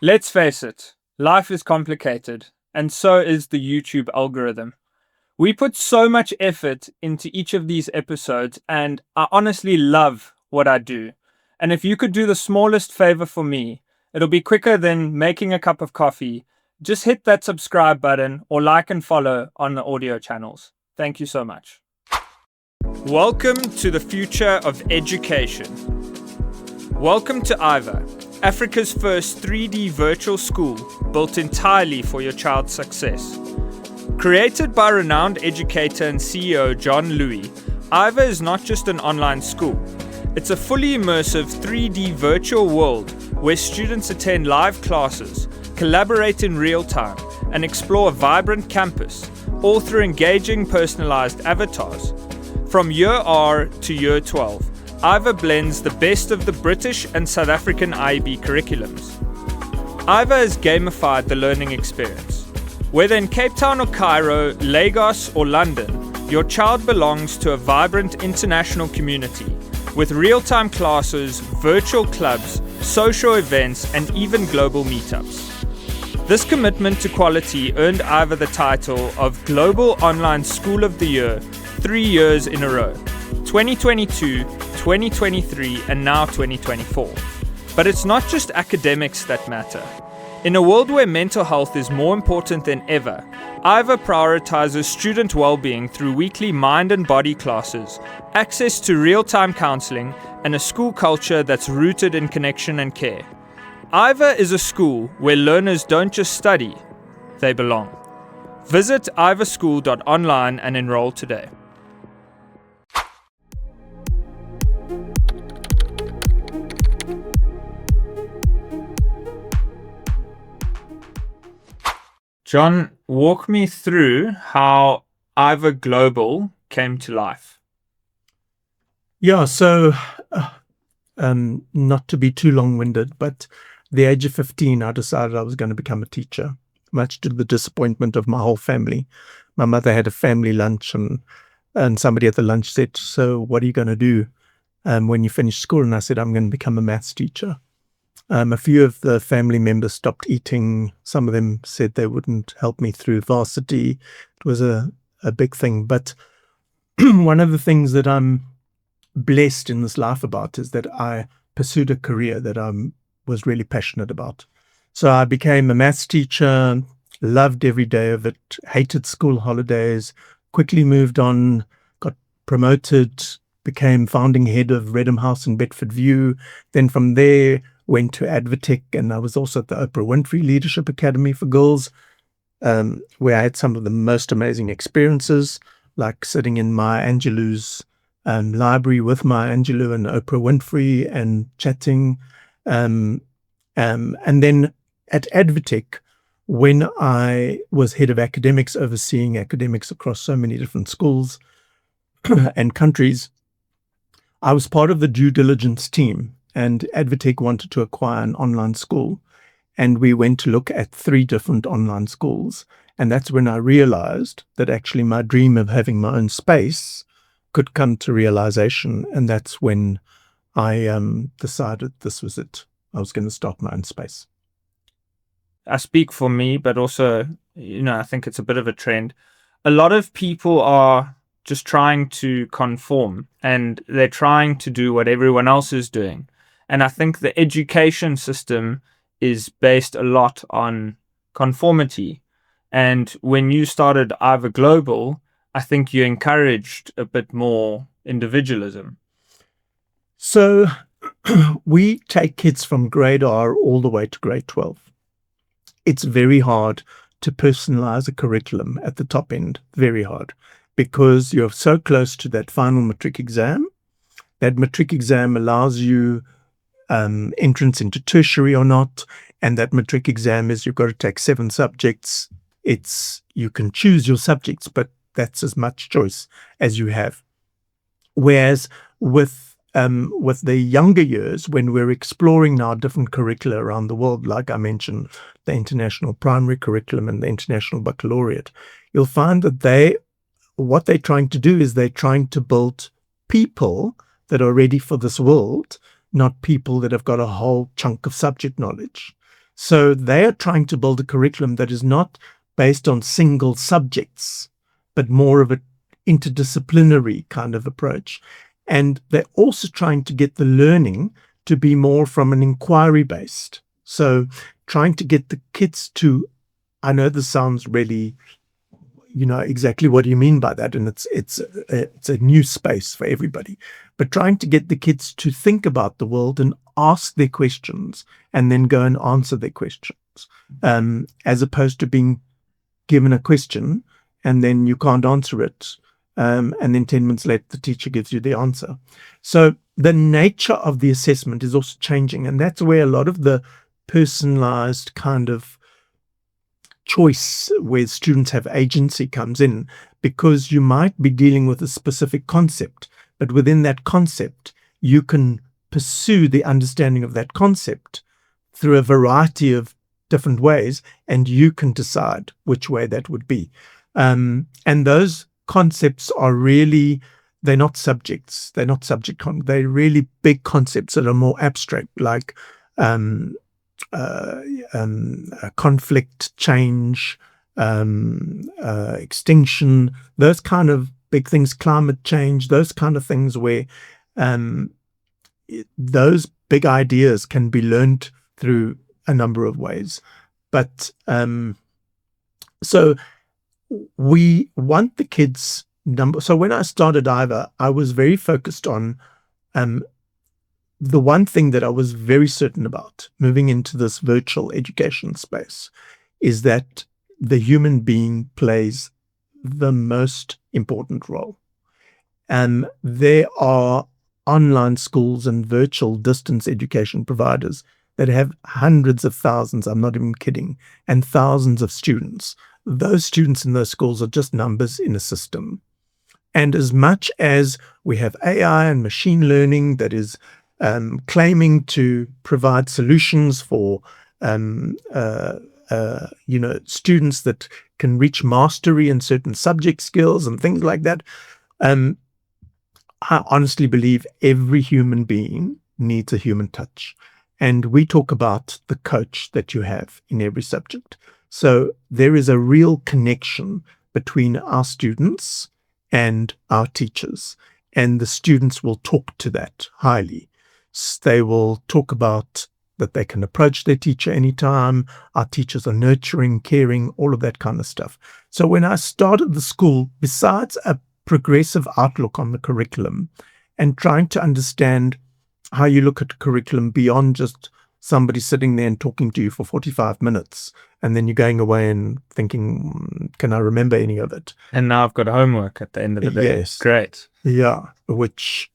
Let's face it, life is complicated, and so is the YouTube algorithm. We put so much effort into each of these episodes, and I honestly love what I do. And if you could do the smallest favor for me, it'll be quicker than making a cup of coffee. Just hit that subscribe button or like and follow on the audio channels. Thank you so much. Welcome to the future of education. Welcome to IVA, Africa's first 3D virtual school built entirely for your child's success. Created by renowned educator and CEO John Louis, IVA is not just an online school. It's a fully immersive 3D virtual world where students attend live classes, collaborate in real time, and explore a vibrant campus, all through engaging personalized avatars. From year R to year 12, IVA blends the best of the British and South African IEB curriculums. IVA has gamified the learning experience. Whether in Cape Town or Cairo, Lagos or London, your child belongs to a vibrant international community with real-time classes, virtual clubs, social events, and even global meetups. This commitment to quality earned IVA the title of Global Online School of the Year 3 years in a row, 2022, 2023, and now 2024. But it's not just academics that matter. In a world where mental health is more important than ever, IVA prioritizes student well-being through weekly mind and body classes, access to real-time counseling, and a school culture that's rooted in connection and care. IVA is a school where learners don't just study, they belong. Visit ivaschool.online and enroll today. John, walk me through how IVA Global came to life. Yeah, so not to be too long-winded, but at the age of 15, I decided I was going to become a teacher, much to the disappointment of my whole family. My mother had a family lunch, and somebody at the lunch said, "So what are you going to do when you finish school?" And I said, "I'm going to become a maths teacher." A few of the family members stopped eating. Some of them said they wouldn't help me through varsity. It was a big thing. But one of the things that I'm blessed in this life about is that I pursued a career that I was really passionate about. So I became a maths teacher, loved every day of it, hated school holidays, quickly moved on, got promoted, became founding head of Redham House in Bedford View. Then from there, went to AdvTech, and I was also at the Oprah Winfrey Leadership Academy for girls, where I had some of the most amazing experiences, like sitting in Maya Angelou's library with Maya Angelou and Oprah Winfrey and chatting. And then at AdvTech, when I was head of academics, overseeing academics across so many different schools and countries, I was part of the due diligence team. And AdvTech wanted to acquire an online school. And we went to look at 3 different online schools. And that's when I realized that actually my dream of having my own space could come to realization. And that's when I decided this was it. I was going to start my own space. I speak for me, but also, I think it's a bit of a trend. A lot of people are just trying to conform, and they're trying to do what everyone else is doing. And I think the education system is based a lot on conformity. And when you started IVA Global, I think you encouraged a bit more individualism. So we take kids from grade R all the way to grade 12. It's very hard to personalize a curriculum at the top end, very hard, because you're so close to that final matric exam. That matric exam allows you entrance into tertiary or not, and that matric exam is you've got to take 7 subjects. You can choose your subjects, but that's as much choice as you have. Whereas with the younger years, when we're exploring now different curricula around the world, like I mentioned, the international primary curriculum and the international baccalaureate, you'll find that what they're trying to do is they're trying to build people that are ready for this world, not people that have got a whole chunk of subject knowledge. So they are trying to build a curriculum that is not based on single subjects, but more of an interdisciplinary kind of approach. And they're also trying to get the learning to be more from an inquiry based. So trying to get the kids to, I know this sounds really, exactly what do you mean by that? And it's a new space for everybody, but trying to get the kids to think about the world and ask their questions and then go and answer their questions, as opposed to being given a question and then you can't answer it. And then 10 minutes later, the teacher gives you the answer. So the nature of the assessment is also changing. And that's where a lot of the personalized kind of choice where students have agency comes in, because you might be dealing with a specific concept, but within that concept, you can pursue the understanding of that concept through a variety of different ways, and you can decide which way that would be. And those concepts are really, they're not subjects. They're not they're really big concepts that are more abstract, like conflict, change, extinction, those kind of big things, climate change, those kind of things where those big ideas can be learned through a number of ways. But so we want the kids' number. So when I started IVA, I was very focused on the one thing that I was very certain about moving into this virtual education space is that the human being plays the most important role. And there are online schools and virtual distance education providers that have hundreds of thousands, I'm not even kidding, and thousands of students. Those students in those schools are just numbers in a system. And as much as we have AI and machine learning that is claiming to provide solutions for students that can reach mastery in certain subject skills and things like that, I honestly believe every human being needs a human touch. And we talk about the coach that you have in every subject. So there is a real connection between our students and our teachers. And the students will talk to that highly. They will talk about that they can approach their teacher anytime. Our teachers are nurturing, caring, all of that kind of stuff. So when I started the school, besides a progressive outlook on the curriculum and trying to understand how you look at curriculum beyond just somebody sitting there and talking to you for 45 minutes, and then you're going away and thinking, can I remember any of it? And now I've got homework at the end of the day. Yes. Great. Yeah, which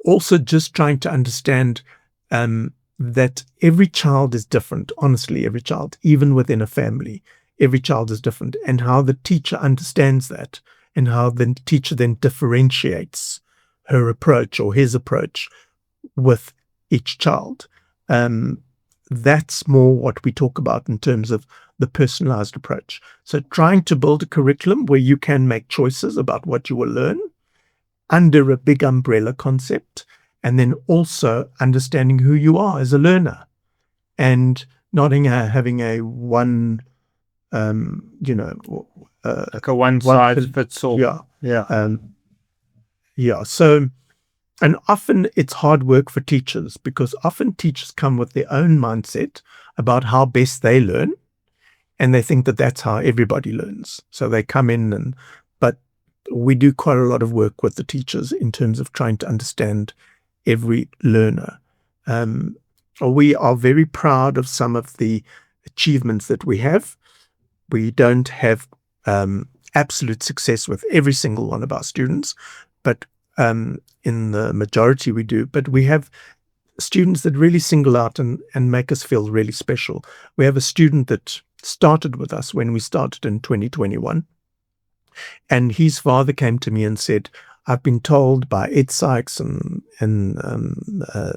also just trying to understand that every child is different. Honestly, every child, even within a family, every child is different, and how the teacher understands that and how the teacher then differentiates her approach or his approach with each child. That's more what we talk about in terms of the personalized approach. So trying to build a curriculum where you can make choices about what you will learn under a big umbrella concept, and then also understanding who you are as a learner and not having a one, like a one size fits all. Yeah. So, and often it's hard work for teachers because often teachers come with their own mindset about how best they learn, and they think that that's how everybody learns. So they come in but we do quite a lot of work with the teachers in terms of trying to understand every learner. We are very proud of some of the achievements that we have. We don't have absolute success with every single one of our students, but in the majority we do. But we have students that really single out and make us feel really special. We have a student that started with us when we started in 2021. And his father came to me and said, I've been told by Ed Sykes and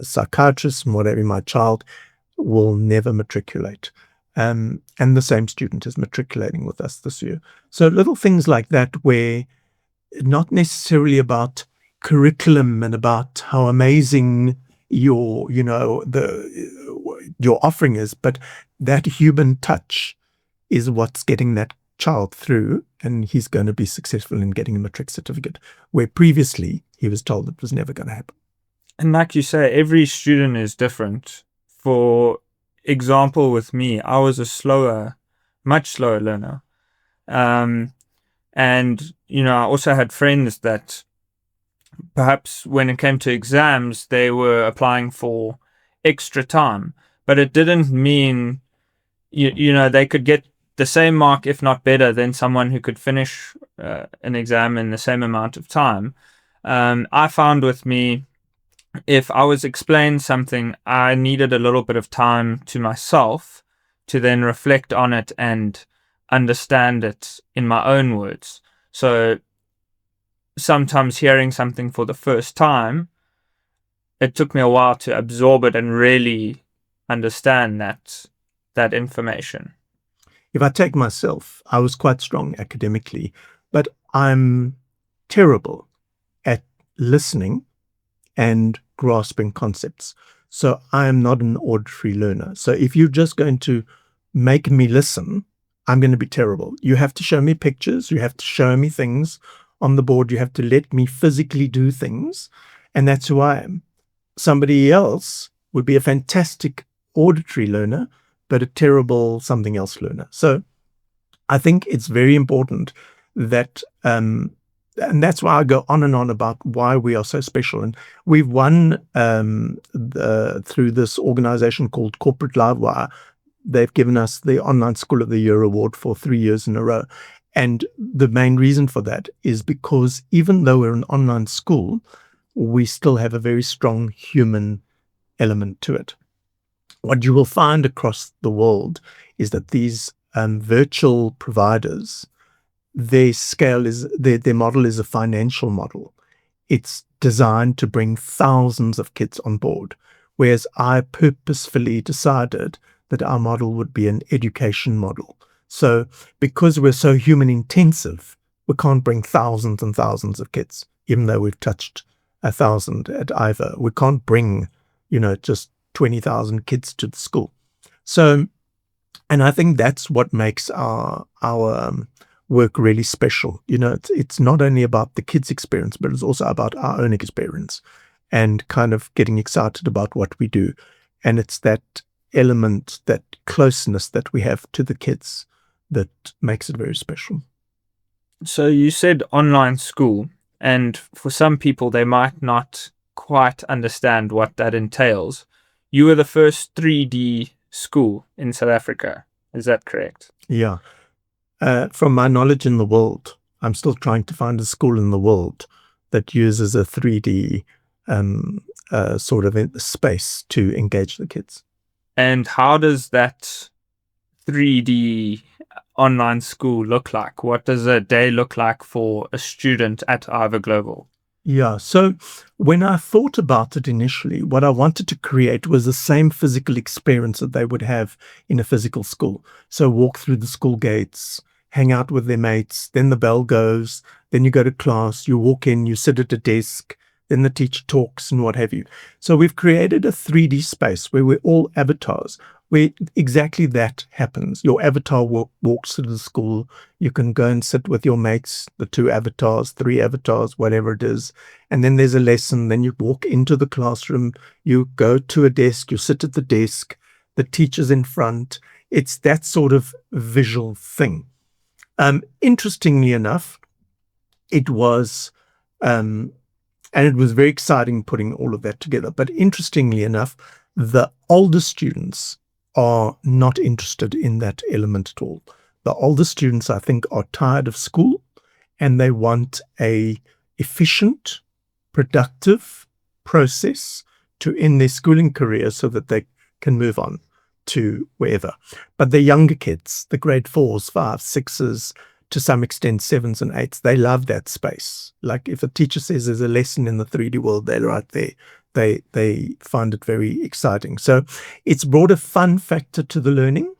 psychiatrists and whatever, my child will never matriculate. And the same student is matriculating with us this year. So little things like that where not necessarily about curriculum and about how amazing your your offering is, but that human touch is what's getting that child through, and he's going to be successful in getting a matric certificate, where previously he was told it was never going to happen. And like you say, every student is different. For example, with me, I was a much slower learner. And, I also had friends that perhaps when it came to exams, they were applying for extra time, but it didn't mean, they could get the same mark, if not better, than someone who could finish an exam in the same amount of time. I found with me, if I was explained something, I needed a little bit of time to myself to then reflect on it and understand it in my own words. So sometimes hearing something for the first time, it took me a while to absorb it and really understand that information. If I take myself, I was quite strong academically, but I'm terrible at listening and grasping concepts. So I am not an auditory learner. So if you're just going to make me listen, I'm going to be terrible. You have to show me pictures. You have to show me things on the board. You have to let me physically do things. And that's who I am. Somebody else would be a fantastic auditory learner, but a terrible something else learner. So I think it's very important that, and that's why I go on and on about why we are so special. And we've won through this organization called Corporate Livewire. They've given us the Online School of the Year award for 3 years in a row. And the main reason for that is because even though we're an online school, we still have a very strong human element to it. What you will find across the world is that these virtual providers, their model is a financial model. It's designed to bring thousands of kids on board, whereas I purposefully decided that our model would be an education model. So because we're so human intensive, we can't bring thousands and thousands of kids, even though we've touched 1,000 at IVA. We can't bring, just 20,000 kids to the school. So, and I think that's what makes our work really special. It's not only about the kids' experience, but it's also about our own experience and kind of getting excited about what we do. And it's that element, that closeness that we have to the kids that makes it very special. So you said online school, and for some people, they might not quite understand what that entails. You were the first 3D school in South Africa. Is that correct? Yeah. From my knowledge in the world, I'm still trying to find a school in the world that uses a 3D sort of space to engage the kids. And how does that 3D online school look like? What does a day look like for a student at IVA Global? Yeah, so when I thought about it initially, what I wanted to create was the same physical experience that they would have in a physical school. So walk through the school gates, hang out with their mates, then the bell goes, then you go to class, you walk in, you sit at a desk, then the teacher talks and what have you. So we've created a 3D space where we're all avatars, where exactly that happens. Your avatar walks through the school. You can go and sit with your mates, the 2 avatars, 3 avatars, whatever it is. And then there's a lesson. Then you walk into the classroom. You go to a desk. You sit at the desk. The teacher's in front. It's that sort of visual thing. Interestingly enough, it was... and it was very exciting putting all of that together. But interestingly enough, the older students are not interested in that element at all. The older students, I think, are tired of school and they want a efficient, productive process to end their schooling career so that they can move on to wherever. But the younger kids, the grade 4s, 5s, 6s, to some extent 7s and 8s, they love that space. Like if a teacher says there's a lesson in the 3D world, they're right there. They find it very exciting. So it's brought a fun factor to the learning,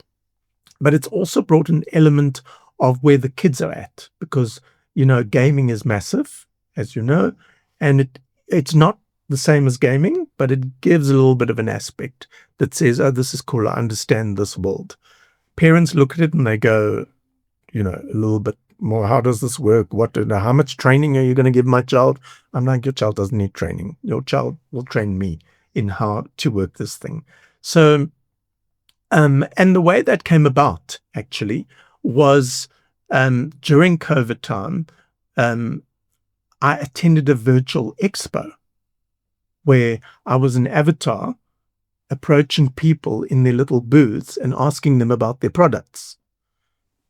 but it's also brought an element of where the kids are at, because, gaming is massive, as you know, and it's not the same as gaming, but it gives a little bit of an aspect that says, oh, this is cool. I understand this world. Parents look at it and they go, a little bit more, how does this work? How much training are you going to give my child? I'm like, your child doesn't need training. Your child will train me in how to work this thing. So, and the way that came about actually was during COVID time, I attended a virtual expo where I was an avatar approaching people in their little booths and asking them about their products.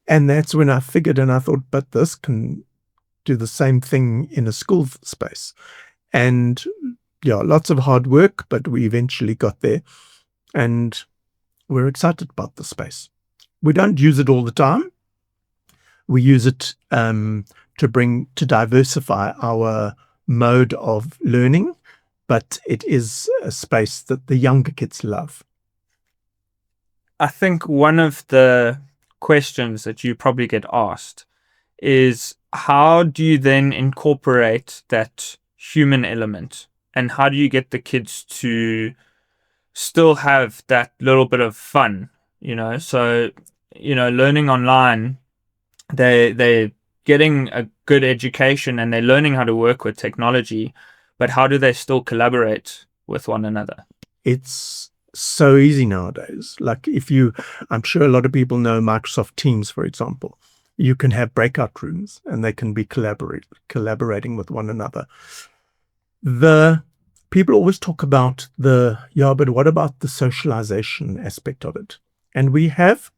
And that's when I figured, and I thought, but this can do the same thing in a school space. And yeah, lots of hard work, but we eventually got there. And we're excited about the space. We don't use it all the time. We use it to diversify our mode of learning, but it is a space that the younger kids love. I think one of the questions that you probably get asked is, how do you then incorporate that human element, and how do you get the kids to still have that little bit of fun? So learning online, they're getting a good education and they're learning how to work with technology, but how do they still collaborate with one another? It's so easy nowadays. Like I'm sure a lot of people know Microsoft Teams, for example. You can have breakout rooms and they can be collaborating with one another. The people always talk about but what about the socialization aspect of it? And we have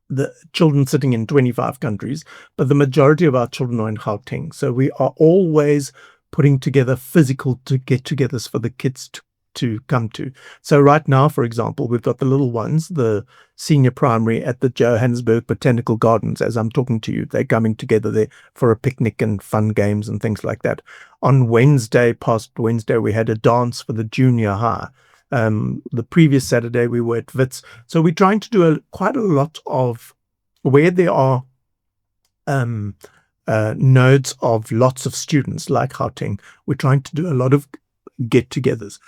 the children sitting in 25 countries, but the majority of our children are in Gauteng. So we are always putting together physical get-togethers for the kids to come to. So right now, for example, we've got the little ones, the senior primary at the Johannesburg Botanical Gardens. As I'm talking to you, they're coming together there for a picnic and fun games and things like that. On past Wednesday, we had a dance for the junior high. The previous Saturday, we were at Wits. So we're trying to do quite a lot of where there are nodes of lots of students like Gauteng. We're trying to do a lot of get-togethers.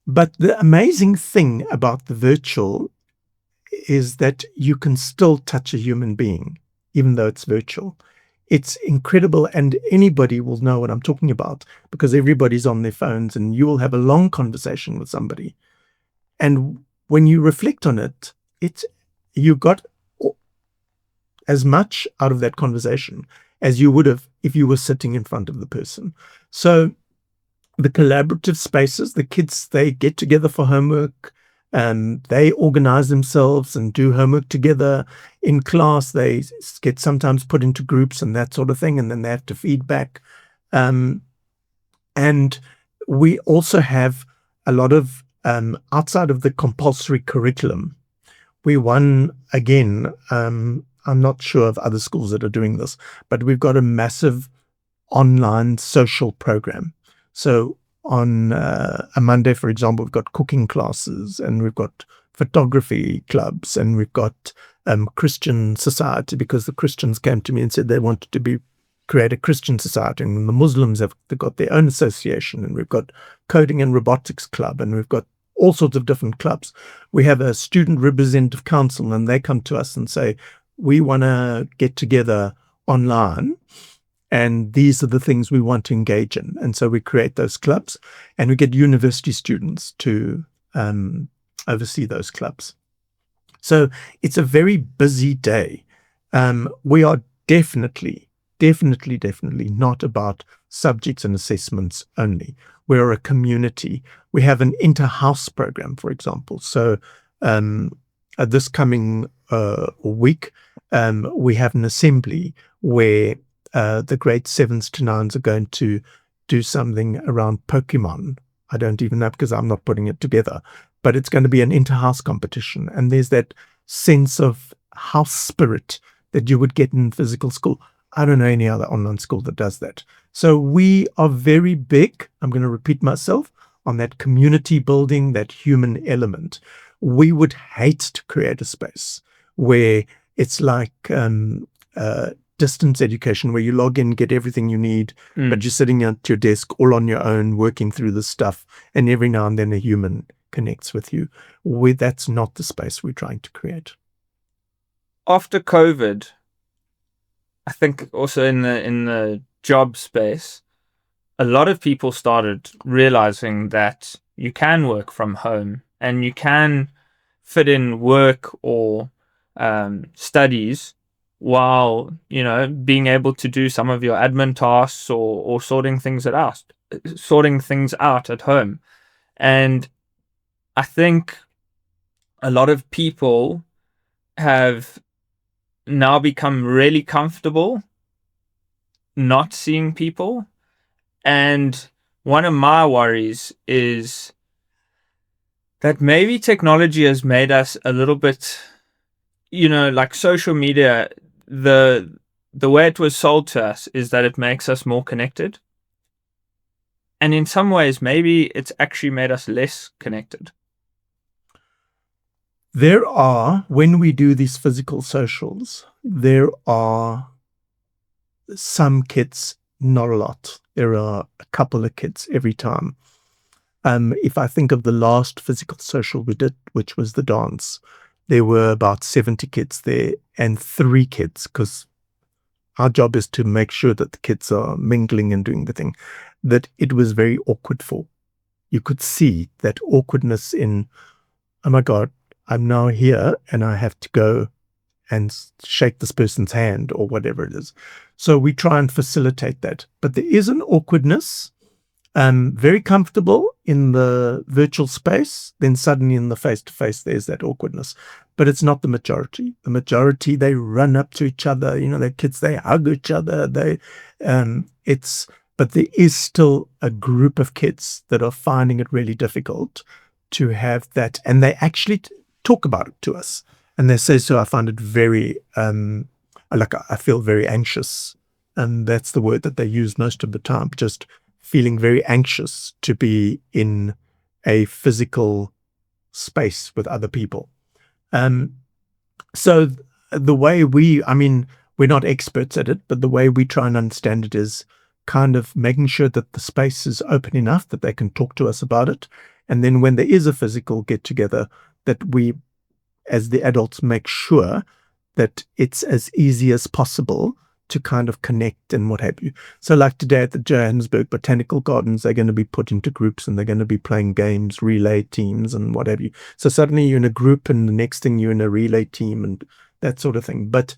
But the amazing thing about the virtual is that you can still touch a human being, even though it's virtual. It's incredible, and anybody will know what I'm talking about because everybody's on their phones, and you will have a long conversation with somebody. And when you reflect on it, you got as much out of that conversation as you would have if you were sitting in front of the person. So the collaborative spaces, the kids, they get together for homework, and they organize themselves and do homework together in class. They get sometimes put into groups and that sort of thing, and then they have to feedback. And we also have a lot of, outside of the compulsory curriculum, we won again, I'm not sure of other schools that are doing this, but we've got a massive online social program. So on a Monday, for example, we've got cooking classes, and we've got photography clubs, and we've got Christian society, because the Christians came to me and said they wanted to create a Christian society, and the Muslims have got their own association, and we've got coding and robotics club, and we've got all sorts of different clubs. We have a student representative council, and they come to us and say, we want to get together online, and these are the things we want to engage in. And so we create those clubs, and we get university students to oversee those clubs. So it's a very busy day. We are definitely not about subjects and assessments only. We're a community. We have an inter-house program, for example. So this coming week, we have an assembly where the grade 7s to 9s are going to do something around Pokemon. I don't even know because I'm not putting it together, but it's going to be an inter-house competition. And there's that sense of house spirit that you would get in physical school. I don't know any other online school that does that. So we are very big, I'm going to repeat myself, on that community building, that human element. We would hate to create a space where it's like distance education where you log in, get everything you need, but you're sitting at your desk all on your own, working through this stuff, and every now and then a human connects with you. That's not the space we're trying to create. After COVID, I think also in the job space, a lot of people started realizing that you can work from home and you can fit in work or studies while, being able to do some of your admin tasks or sorting things out at home. And I think a lot of people have now become really comfortable not seeing people. And one of my worries is that maybe technology has made us a little bit, like social media, the way it was sold to us is that it makes us more connected. And in some ways, maybe it's actually made us less connected. There are, when we do these physical socials, there are some kids, not a lot. There are a couple of kids every time. If I think of the last physical social we did, which was the dance, there were about 70 kids there and 3 kids, because our job is to make sure that the kids are mingling and doing the thing, that it was very awkward for. You could see that awkwardness in, oh my God, I'm now here and I have to go and shake this person's hand or whatever it is. So we try and facilitate that. But there is an awkwardness, very comfortable in the virtual space, then suddenly in the face-to-face, there's that awkwardness. But it's not the majority. The majority, they run up to each other, their kids, they hug each other. But there is still a group of kids that are finding it really difficult to have that. And they actually talk about it to us. And they say, so I find it very, I feel very anxious. And that's the word that they use most of the time, just feeling very anxious to be in a physical space with other people. So the way we're not experts at it, but the way we try and understand it is kind of making sure that the space is open enough that they can talk to us about it. And then when there is a physical get together, that we, as the adults, make sure that it's as easy as possible to kind of connect and what have you. So like today at the Johannesburg Botanical Gardens, they're going to be put into groups and they're going to be playing games, relay teams and what have you. So suddenly you're in a group and the next thing you're in a relay team and that sort of thing. But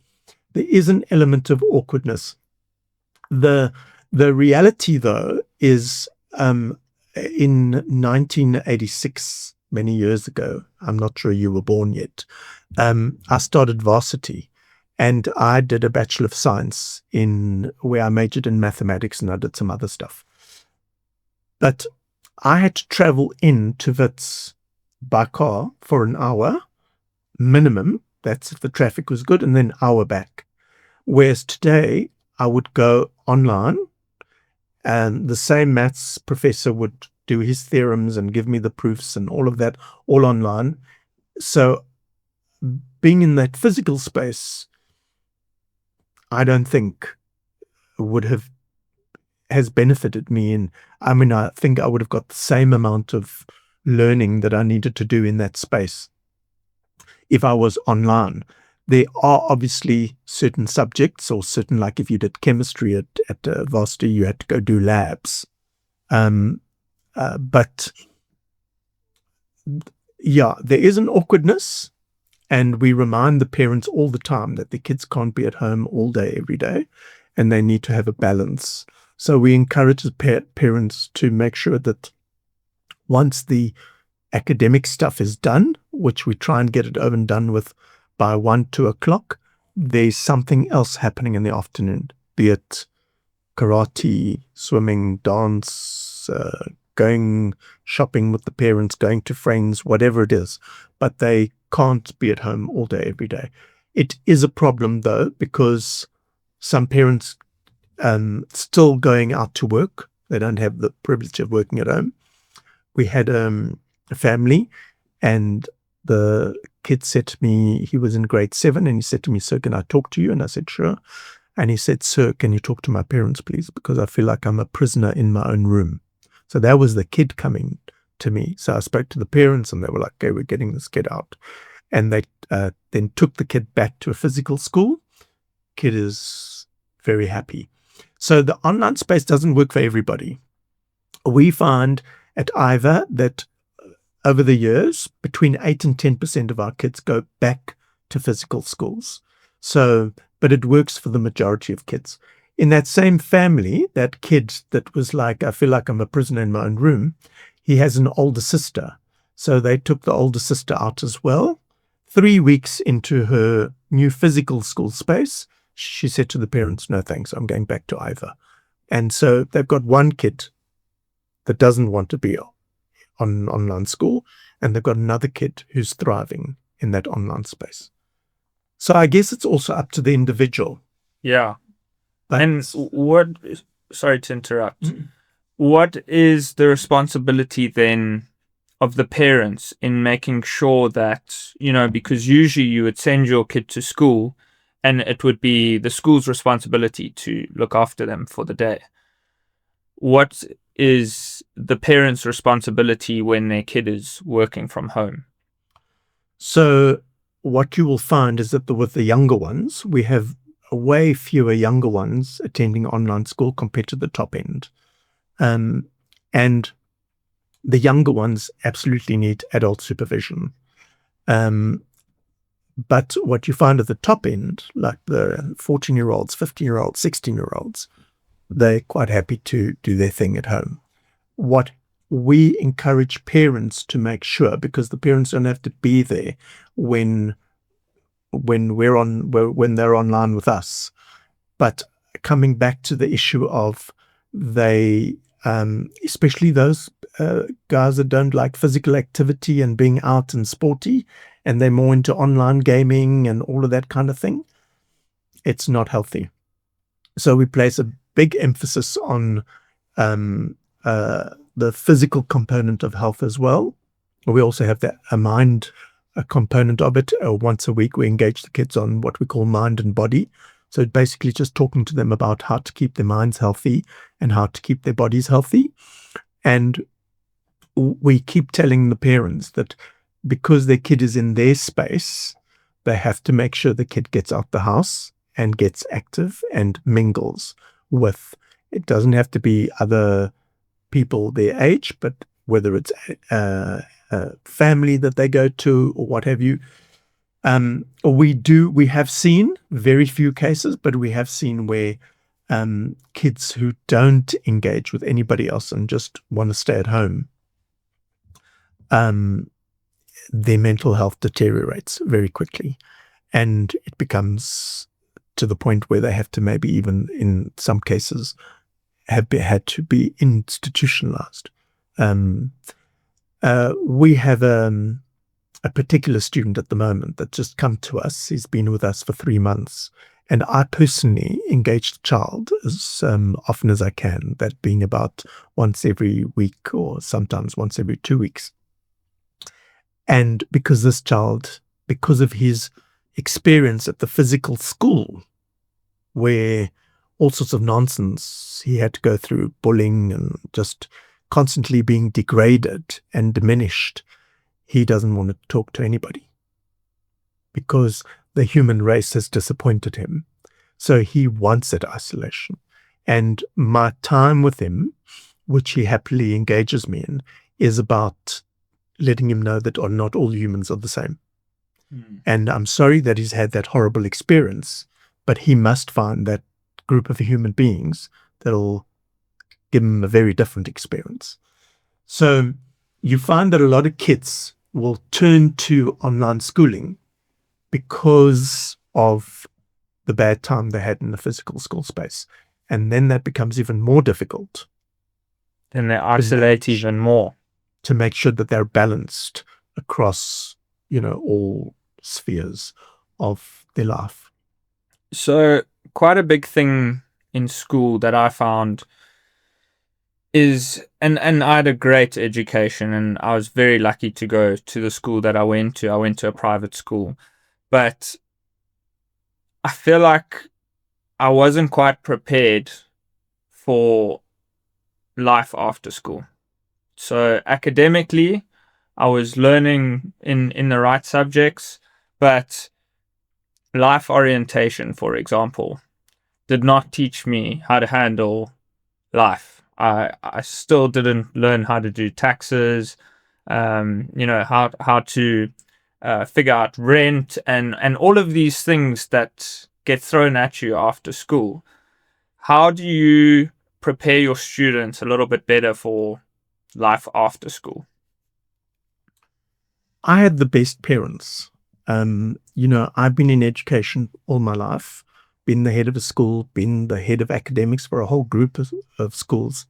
there is an element of awkwardness. The reality, though, is in 1986, many years ago, I'm not sure you were born yet, I started varsity. And I did a Bachelor of Science where I majored in mathematics and I did some other stuff. But I had to travel in to Wits by car for an hour minimum. That's if the traffic was good, and then an hour back. Whereas today I would go online and the same maths professor would do his theorems and give me the proofs and all of that, all online. So being in that physical space, I don't think has benefited me. I think I would have got the same amount of learning that I needed to do in that space if I was online. There are obviously certain subjects or certain, like if you did chemistry at varsity, you had to go do labs. But yeah, there is an awkwardness. And we remind the parents all the time that the kids can't be at home all day, every day, and they need to have a balance. So we encourage the parents to make sure that once the academic stuff is done, which we try and get it over and done with by 1, 2 o'clock, there's something else happening in the afternoon, be it karate, swimming, dance, going shopping with the parents, going to friends, whatever it is. But they can't be at home all day, every day. It is a problem, though, because some parents still going out to work. They don't have the privilege of working at home. We had a family, and the kid said to me, he was in grade 7, and he said to me, "So can I talk to you?" And I said, "Sure." And he said, "Sir, can you talk to my parents, please? Because I feel like I'm a prisoner in my own room." So that was the kid coming to me. So I spoke to the parents and they were like, "Okay, we're getting this kid out." And they then took the kid back to a physical school. Kid is very happy. So the online space doesn't work for everybody. We find at IVA that over the years, between 8 and 10% of our kids go back to physical schools. So, but it works for the majority of kids. In that same family, that kid that was like, "I feel like I'm a prisoner in my own room," he has an older sister. So they took the older sister out as well. 3 weeks into her new physical school space, she said to the parents, "No thanks, I'm going back to IVA." And so they've got one kid that doesn't want to be on online school, and they've got another kid who's thriving in that online space. So I guess it's also up to the individual. Yeah. But And sorry to interrupt, what is the responsibility then of the parents in making sure that, because usually you would send your kid to school and it would be the school's responsibility to look after them for the day. What is the parents' responsibility when their kid is working from home? So what you will find is that with the younger ones, we have way fewer younger ones attending online school compared to the top end. And the younger ones absolutely need adult supervision. But what you find at the top end, like the 14-year-olds, 15-year-olds, 16-year-olds, they're quite happy to do their thing at home. What we encourage parents to make sure, because the parents don't have to be there when they're online with us, but coming back to the issue of they, especially those guys that don't like physical activity and being out and sporty, and they're more into online gaming and all of that kind of thing, it's not healthy. So we place a big emphasis on the physical component of health as well. We also have a mind component of it. Once a week, we engage the kids on what we call mind and body. So basically just talking to them about how to keep their minds healthy and how to keep their bodies healthy. And we keep telling the parents that because their kid is in their space, they have to make sure the kid gets out the house and gets active and mingles with. It doesn't have to be other people their age, but whether it's a family that they go to or what have you. We have seen very few cases, but we have seen where kids who don't engage with anybody else and just want to stay at home, their mental health deteriorates very quickly, and it becomes to the point where they have to maybe even in some cases had to be institutionalized. We have a particular student at the moment that just come to us. He's been with us for 3 months, and I personally engage the child as often as I can, that being about once every week or sometimes once every 2 weeks. And because this child, because of his experience at the physical school, where all sorts of nonsense he had to go through, bullying and just constantly being degraded and diminished, he doesn't want to talk to anybody because the human race has disappointed him. So he wants that isolation. And my time with him, which he happily engages me in, is about letting him know that not all humans are the same. And I'm sorry that he's had that horrible experience, but he must find that group of human beings that'll give him a very different experience. So you find that a lot of kids will turn to online schooling because of the bad time they had in the physical school space. And then that becomes even more difficult. Then they isolate even more. To make sure that they're balanced across, all spheres of their life. So quite a big thing in school that I found is, and I had a great education, and I was very lucky to go to the school that I went to. I went to a private school, but I feel like I wasn't quite prepared for life after school. So academically, I was learning in the right subjects, but life orientation, for example, did not teach me how to handle life. I still didn't learn how to do taxes, how to figure out rent and all of these things that get thrown at you after school. How do you prepare your students a little bit better for life after school? I had the best parents. I've been in education all my life, been the head of a school, been the head of academics for a whole group of schools.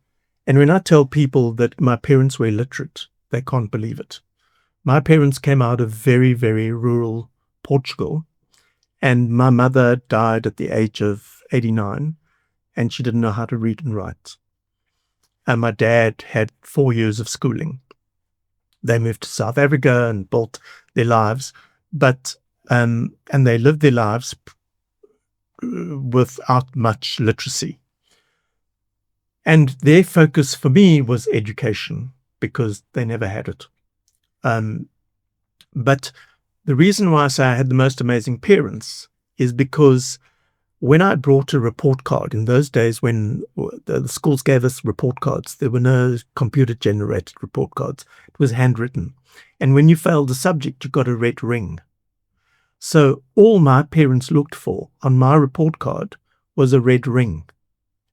And when I tell people that my parents were illiterate, they can't believe it. My parents came out of very, very rural Portugal, and my mother died at the age of 89, and she didn't know how to read and write. And my dad had 4 years of schooling. They moved to South Africa and built their lives, but and they lived their lives without much literacy. And their focus for me was education because they never had it. But the reason why I say I had the most amazing parents is because when I brought a report card, in those days when the schools gave us report cards, there were no computer-generated report cards. It was handwritten. And when you failed a subject, you got a red ring. So all my parents looked for on my report card was a red ring.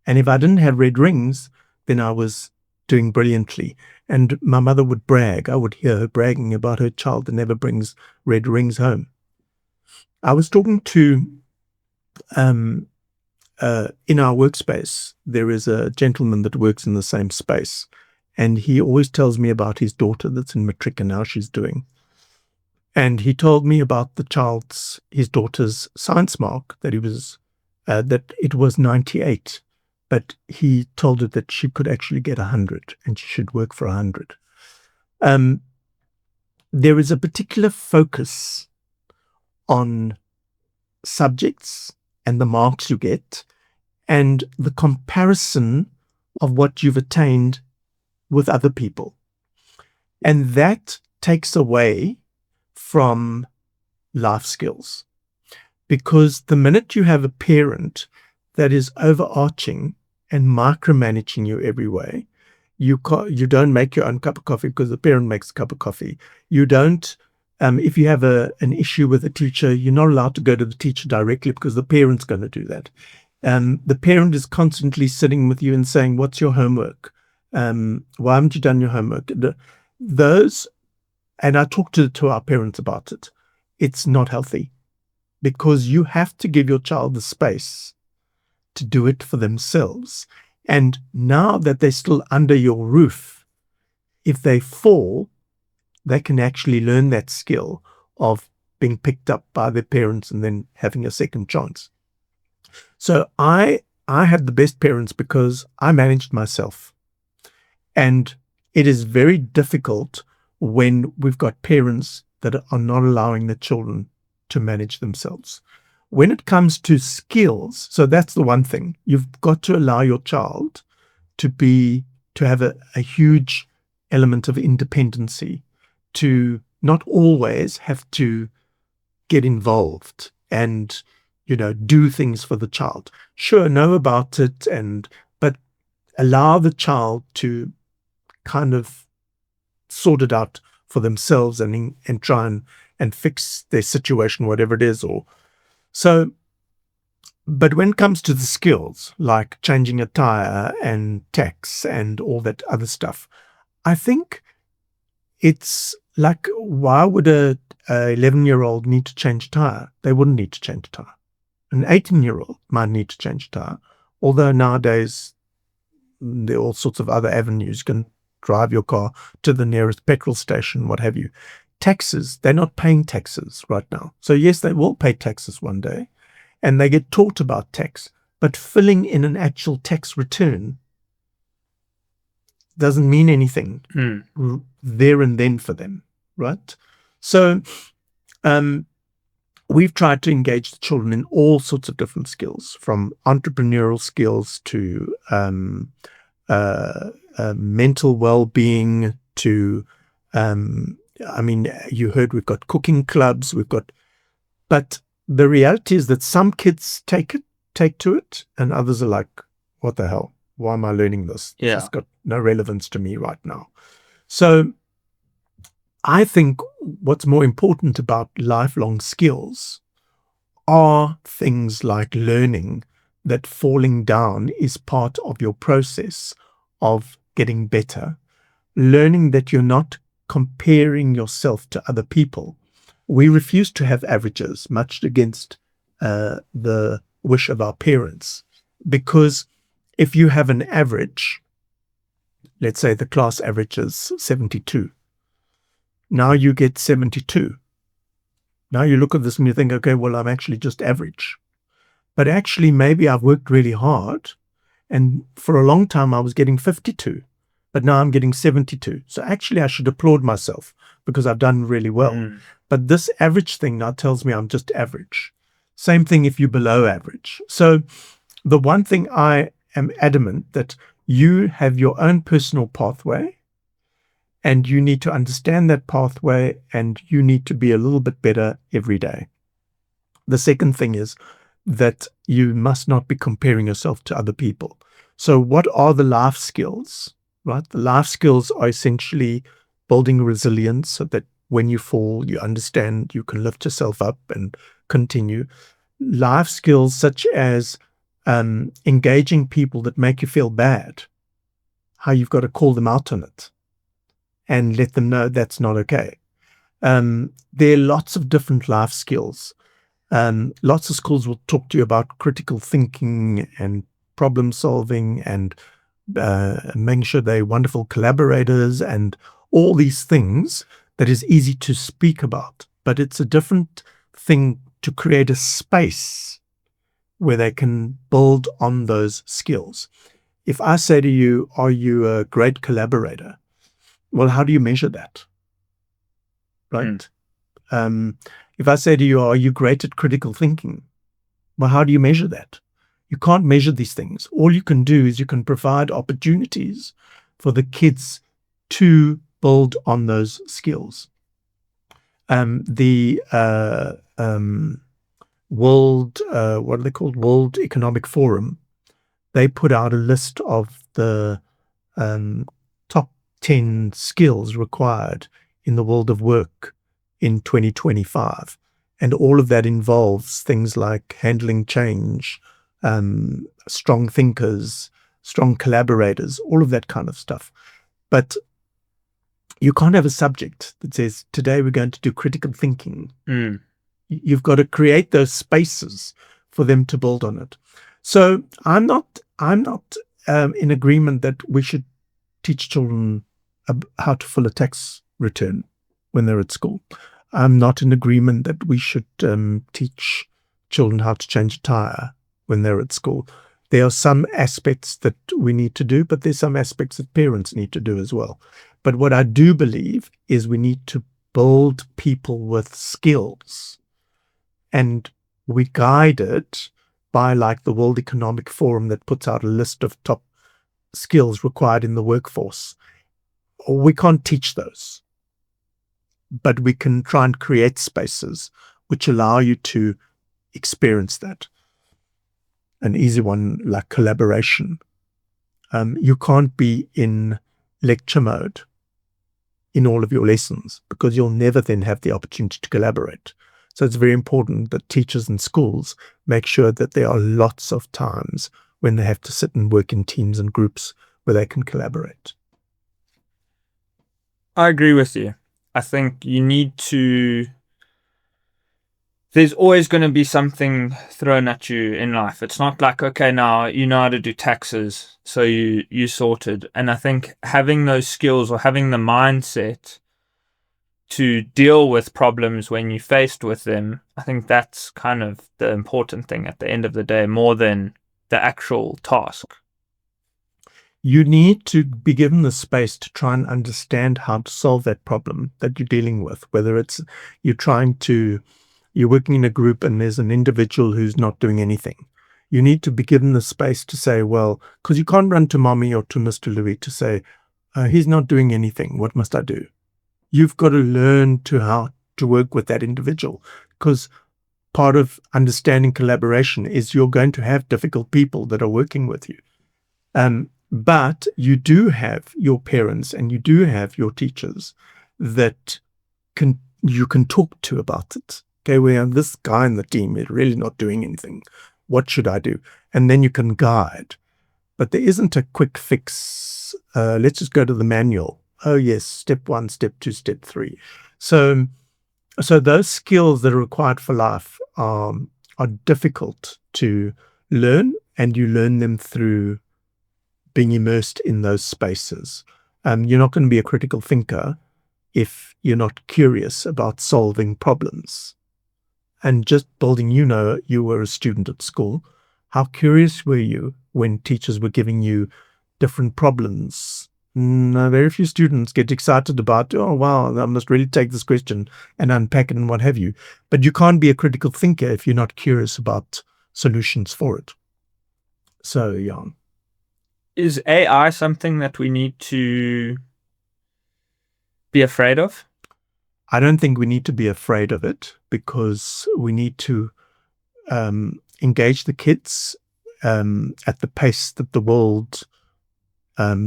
And if I didn't have red rings, then I was doing brilliantly. And my mother would brag. I would hear her bragging about her child that never brings red rings home. I was talking to in our workspace, there is a gentleman that works in the same space, and he always tells me about his daughter that's in matric and how she's doing. And he told me about his daughter's science mark, that it was 98, but he told her that she could actually get 100 and she should work for 100. There is a particular focus on subjects and the marks you get and the comparison of what you've attained with other people. And that takes away from life skills. Because the minute you have a parent that is overarching and micromanaging you every way, you don't make your own cup of coffee because the parent makes a cup of coffee. You don't if you have an issue with a teacher, you're not allowed to go to the teacher directly because the parent's going to do that. The parent is constantly sitting with you and saying, what's your homework? Why haven't you done your homework? And I talked to our parents about it. It's not healthy because you have to give your child the space to do it for themselves. And now that they're still under your roof, if they fall, they can actually learn that skill of being picked up by their parents and then having a second chance. So I had the best parents because I managed myself. And it is very difficult when we've got parents that are not allowing the children to manage themselves. When it comes to skills, so that's the one thing. You've got to allow your child to have a huge element of independency, to not always have to get involved and, do things for the child. Sure, know about it, but allow the child to kind of sort it out for themselves and try and fix their situation, whatever it is. But when it comes to the skills, like changing a tire and tax and all that other stuff, I think it's like, why would a 11-year-old need to change a tire? They wouldn't need to change a tire. An 18-year-old might need to change a tire, although nowadays there are all sorts of other avenues. You can drive your car to the nearest petrol station, what have you. Taxes, they're not paying taxes right now. So yes, they will pay taxes one day, and they get taught about tax, but filling in an actual tax return doesn't mean anything there and then for them, right? So we've tried to engage the children in all sorts of different skills, from entrepreneurial skills to mental well-being to, you heard we've got cooking clubs, but the reality is that some kids take to it, and others are like, what the hell? Why am I learning this? Yeah. It's got no relevance to me right now. So I think what's more important about lifelong skills are things like learning that falling down is part of your process of getting better, learning that you're not comparing yourself to other people. We refuse to have averages, much against the wish of our parents, because if you have an average, let's say the class average is 72, now you get 72. Now you look at this and you think, okay, well, I'm actually just average. But actually, maybe I've worked really hard, and for a long time I was getting 52, but now I'm getting 72. So actually I should applaud myself because I've done really well. But this average thing now tells me I'm just average. Same thing if you're below average. So the one thing I am adamant that you have your own personal pathway, and you need to understand that pathway, and you need to be a little bit better every day. The second thing is that you must not be comparing yourself to other people. So what are the life skills, right? The life skills are essentially building resilience so that when you fall, you understand you can lift yourself up and continue. Life skills such as engaging people that make you feel bad, how you've got to call them out on it and let them know that's not okay. There are lots of different life skills. Lots of schools will talk to you about critical thinking and problem solving and making sure they're wonderful collaborators and all these things that is easy to speak about. But it's a different thing to create a space where they can build on those skills. If I say to you, are you a great collaborator? Well, how do you measure that? Right? If I say to you, are you great at critical thinking? Well, how do you measure that? You can't measure these things. All you can do is you can provide opportunities for the kids to build on those skills. The World, what are they called? World Economic Forum. They put out a list of the top 10 skills required in the world of work in 2025. And all of that involves things like handling change, strong thinkers, strong collaborators, all of that kind of stuff. But you can't have a subject that says, today we're going to do critical thinking. You've got to create those spaces for them to build on it. So I'm not in agreement that we should teach children how to fill a tax return when they're at school. I'm not in agreement that we should teach children how to change a tire when they're at school. There are some aspects that we need to do, but there's some aspects that parents need to do as well. But what I do believe is we need to build people with skills, and we guide it by like the World Economic Forum that puts out a list of top skills required in the workforce. We can't teach those, but we can try and create spaces which allow you to experience that. An easy one like collaboration. You can't be in lecture mode in all of your lessons because you'll never then have the opportunity to collaborate. So it's very important that teachers and schools make sure that there are lots of times when they have to sit and work in teams and groups where they can collaborate. I agree with you. I think you need to... There's always going to be something thrown at you in life. It's not like, okay, now you know how to do taxes, so you sorted. And I think having those skills or having the mindset to deal with problems when you're faced with them, I think that's kind of the important thing at the end of the day, more than the actual task. You need to be given the space to try and understand how to solve that problem that you're dealing with, whether it's you're trying to you're working in a group and there's an individual who's not doing anything. You need to be given the space to say, well, because you can't run to mommy or to Mr. Louis to say, he's not doing anything. What must I do? You've got to learn how to work with that individual, because part of understanding collaboration is you're going to have difficult people that are working with you. But you do have your parents and you do have your teachers that you can talk to about it. Okay, we have this guy in the team is really not doing anything. What should I do? And then you can guide. But there isn't a quick fix. Let's just go to the manual. Oh yes, step 1, step 2, step 3. So those skills that are required for life are difficult to learn, and you learn them through being immersed in those spaces. You're not going to be a critical thinker if you're not curious about solving problems. And just building, you were a student at school. How curious were you when teachers were giving you different problems? Very few students get excited about, oh, wow, I must really take this question and unpack it and what have you. But you can't be a critical thinker if you're not curious about solutions for it. So, yeah. Is AI something that we need to be afraid of? I don't think we need to be afraid of it, because we need to engage the kids at the pace that the world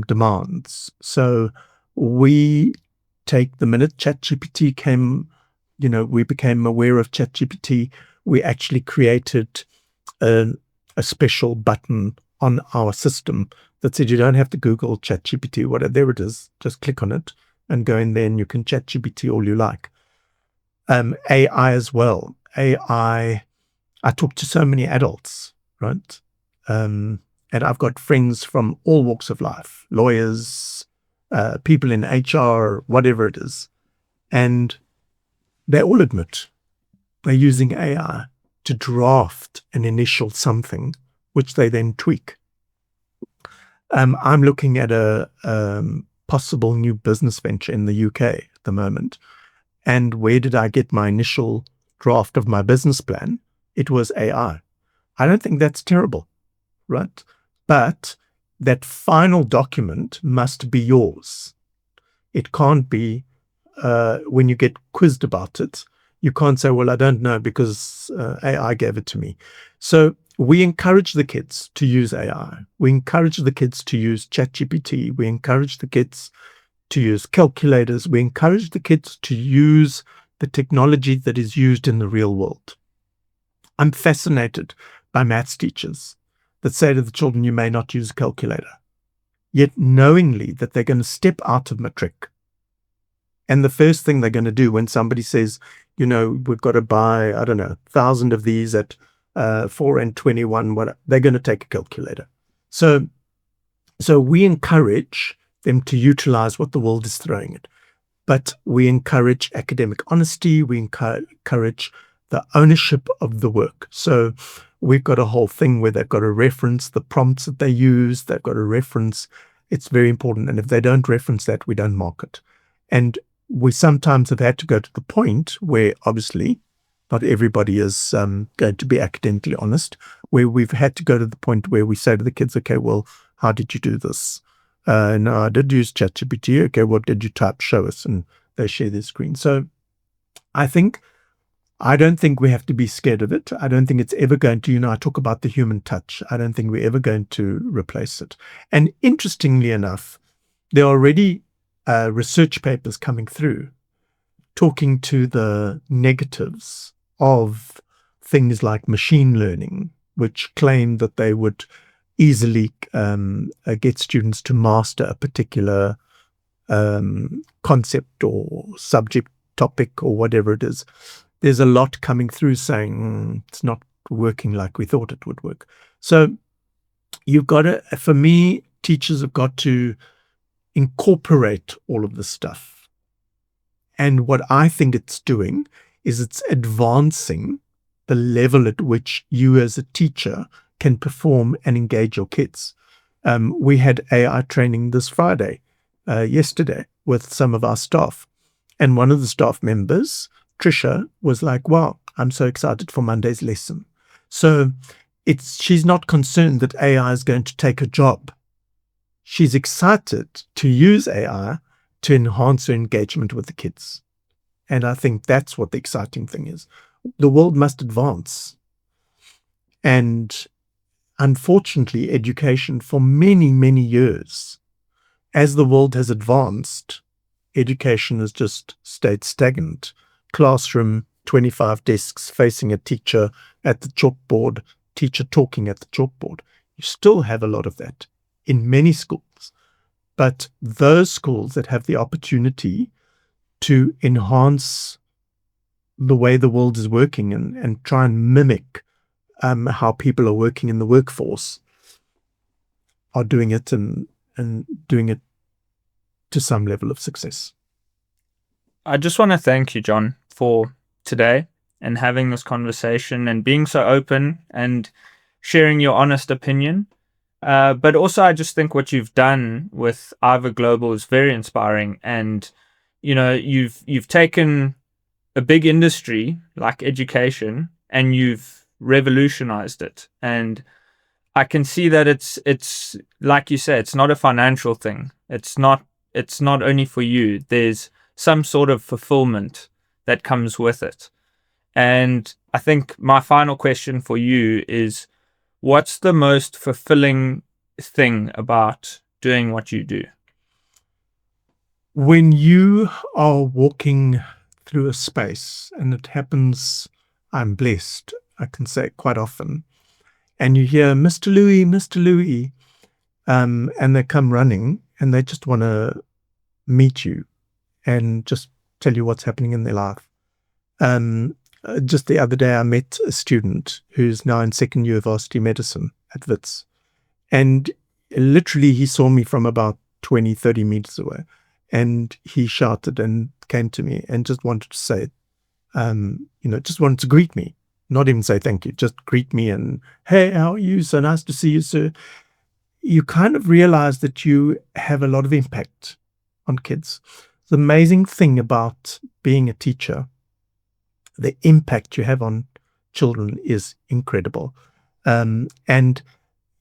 demands. So we take the minute ChatGPT came, we became aware of ChatGPT, we actually created a special button on our system that said you don't have to Google ChatGPT, whatever, there it is, just click on it and go in there and you can ChatGPT all you like. AI as well. I talk to so many adults, right? And I've got friends from all walks of life, lawyers, people in HR, whatever it is. And they all admit they're using AI to draft an initial something, which they then tweak. I'm looking at a possible new business venture in the UK at the moment. And where did I get my initial draft of my business plan? It was AI. I don't think that's terrible, right? But that final document must be yours. It can't be, when you get quizzed about it, you can't say, well, I don't know because AI gave it to me. So we encourage the kids to use AI. We encourage the kids to use ChatGPT. We encourage the kids to use calculators. We encourage the kids to use the technology that is used in the real world. I'm fascinated by maths teachers that say to the children, you may not use a calculator, yet knowingly that they're going to step out of matric. And the first thing they're going to do when somebody says, we've got to buy, 1,000 of these at 4 and 21, they're going to take a calculator. So we encourage them to utilize what the world is throwing at. But we encourage academic honesty. We encourage the ownership of the work. So we've got a whole thing where they've got to reference the prompts that they use. They've got to reference. It's very important. And if they don't reference that, we don't mark it. And we sometimes have had to go to the point where obviously not everybody is going to be academically honest, where we've had to go to the point where we say to the kids, okay, well, how did you do this? No, I did use ChatGPT. Okay, what did you type? Show us. And they share their screen. So I don't think we have to be scared of it. I don't think it's ever going to, I talk about the human touch. I don't think we're ever going to replace it. And interestingly enough, there are already research papers coming through talking to the negatives of things like machine learning, which claim that they would easily get students to master a particular concept or subject topic or whatever it is. There's a lot coming through saying it's not working like we thought it would work. So you've got to, for me, teachers have got to incorporate all of this stuff. And what I think it's doing is it's advancing the level at which you as a teacher can perform and engage your kids. We had AI training this Friday, yesterday, with some of our staff. And one of the staff members, Trisha, was like, wow, I'm so excited for Monday's lesson. So she's not concerned that AI is going to take her job. She's excited to use AI to enhance her engagement with the kids. And I think that's what the exciting thing is. The world must advance. And unfortunately, education for many, many years, as the world has advanced, education has just stayed stagnant. Classroom, 25 desks facing a teacher at the chalkboard, teacher talking at the chalkboard. You still have a lot of that in many schools. But those schools that have the opportunity to enhance the way the world is working and try and mimic how people are working in the workforce are doing it and doing it to some level of success. I just want to thank you, John, for today and having this conversation and being so open and sharing your honest opinion. But also, I just think what you've done with IVA Global is very inspiring. And you've taken a big industry like education and you've revolutionized it. And I can see that it's like you say, it's not a financial thing. It's not only for you. There's some sort of fulfillment that comes with it. And I think my final question for you is, what's the most fulfilling thing about doing what you do? When you are walking through a space, and it happens, I'm blessed, I can say it quite often, and you hear, Mr. Louis, Mr. Louis, and they come running and they just want to meet you and just tell you what's happening in their life. Just the other day, I met a student who's now in second year of varsity medicine at Wits. And literally, he saw me from about 20, 30 meters away. And he shouted and came to me and just wanted to say, just wanted to greet me. Not even say thank you, just greet me and, hey, how are you? So nice to see you, sir. You kind of realize that you have a lot of impact on kids. The amazing thing about being a teacher, the impact you have on children is incredible. And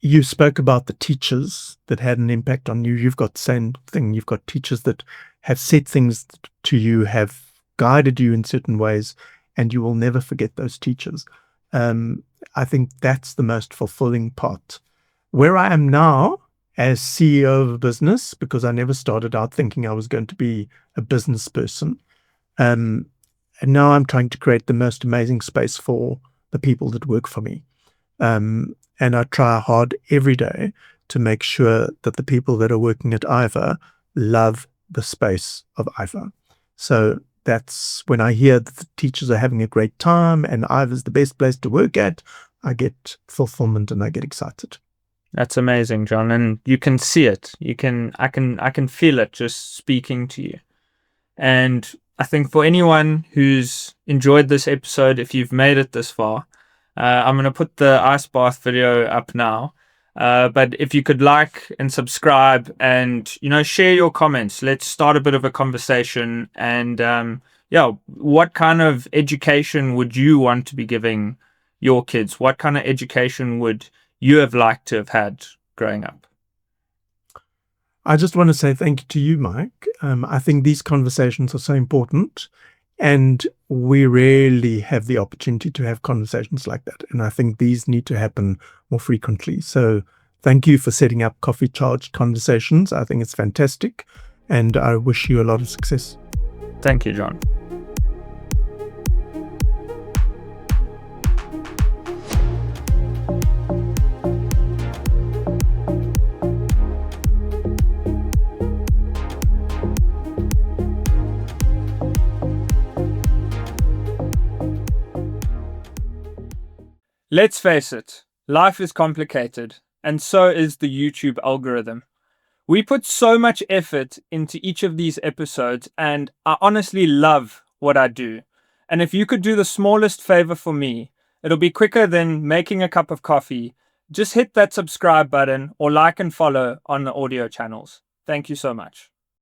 you spoke about the teachers that had an impact on you. You've got the same thing. You've got teachers that have said things to you, have guided you in certain ways, and you will never forget those teachers. I think that's the most fulfilling part. Where I am now as CEO of a business, because I never started out thinking I was going to be a business person, and now I'm trying to create the most amazing space for the people that work for me. And I try hard every day to make sure that the people that are working at IVA love the space of IVA. So that's when I hear that the teachers are having a great time and IVA is the best place to work at, I get fulfillment and I get excited. That's amazing, John. And you can see it. I can feel it just speaking to you. And I think for anyone who's enjoyed this episode, if you've made it this far, I'm going to put the ice bath video up now. But if you could like and subscribe and, share your comments, let's start a bit of a conversation. And what kind of education would you want to be giving your kids? What kind of education would you have liked to have had growing up? I just want to say thank you to you, Mike. I think these conversations are so important, and we rarely have the opportunity to have conversations like that. And I think these need to happen more frequently. So thank you for setting up Coffee Charged Conversations. I think it's fantastic, and I wish you a lot of success. Thank you, John. Let's face it, life is complicated, and so is the YouTube algorithm. We put so much effort into each of these episodes, and I honestly love what I do. And if you could do the smallest favor for me, it'll be quicker than making a cup of coffee. Just hit that subscribe button or like and follow on the audio channels. Thank you so much.